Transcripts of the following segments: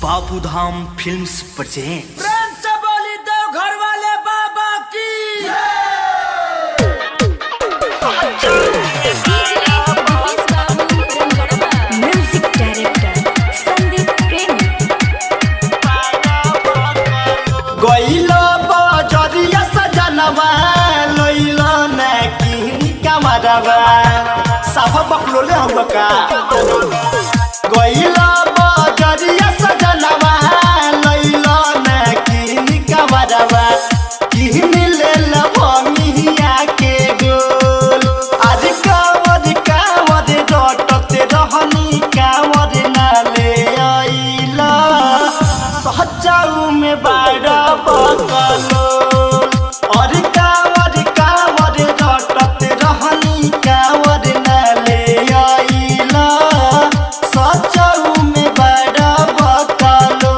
Babudham films present. प्रेम से बोली देव घर वाले बाबा की। म्यूजिक डायरेक्टर संदीप प्रेमी। गइलो बजरिया सजनवा लइलो न किनी कमरवा साफ बकलो ले हम का गइलो बजरिया सजनवा लइलो न किनी कमरवा किनी ले ल भमिया के गोल आज कावर रटते रहनी कावर ना ले आइला सहजाऊ में बाड़ा बकलो और कावर रटत रहनी कावर न ले आइला सहजाऊ में बाड़ा बकलो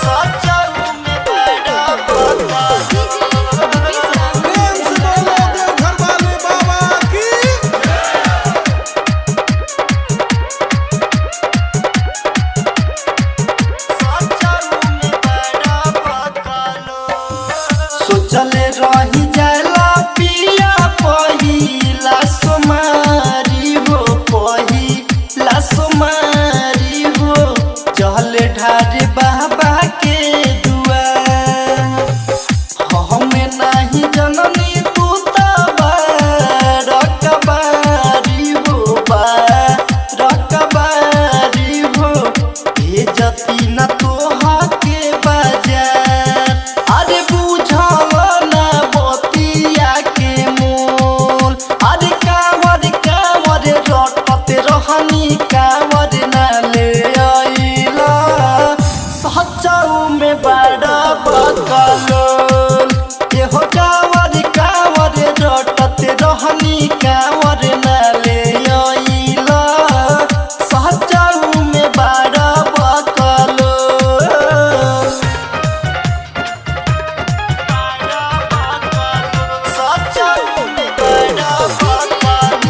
सहजाऊ में बाड़ा बकलो। प्रेम से बोलो देव घर वाले बाबा की। सोचले रही जाला पिया पहिला सोमारी हो पहिला सोमारी हो चले ढारे बाबा के दुआ हमें नहीं जननी तू तबा रकबारी हो रकबारी हो भेजती न तोहा के बाजार अरे बुझल ना बतिया के मोल अरे कावर रटते रहनी कावर ना ले आइला सहजाऊ में बड़ा बकलो एहो कावर रटते रहनी कावर ना ले आइला सहजाऊ में बड़ा बकलो। सहजाऊ में बड़ा बकलो।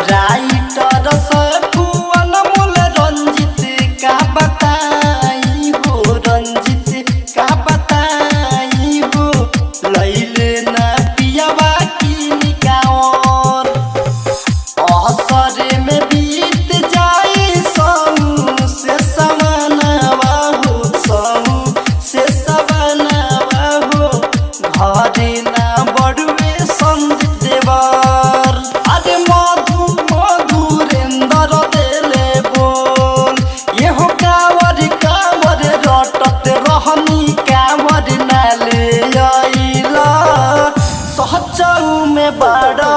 राइटर सफुअन मोल रंजित का बताई हो रंजित का बताई हो लैले ना पियावा की निकाओर असरे में बीत जाए संग से समानवा हो संग से समानवा हो घरे ना बड़वे संदीप देवर अरे मधुरेंद्र देले बोल येहो कावर रटते रहनी कावर ना ले आइला सहजाऊ में बड़ा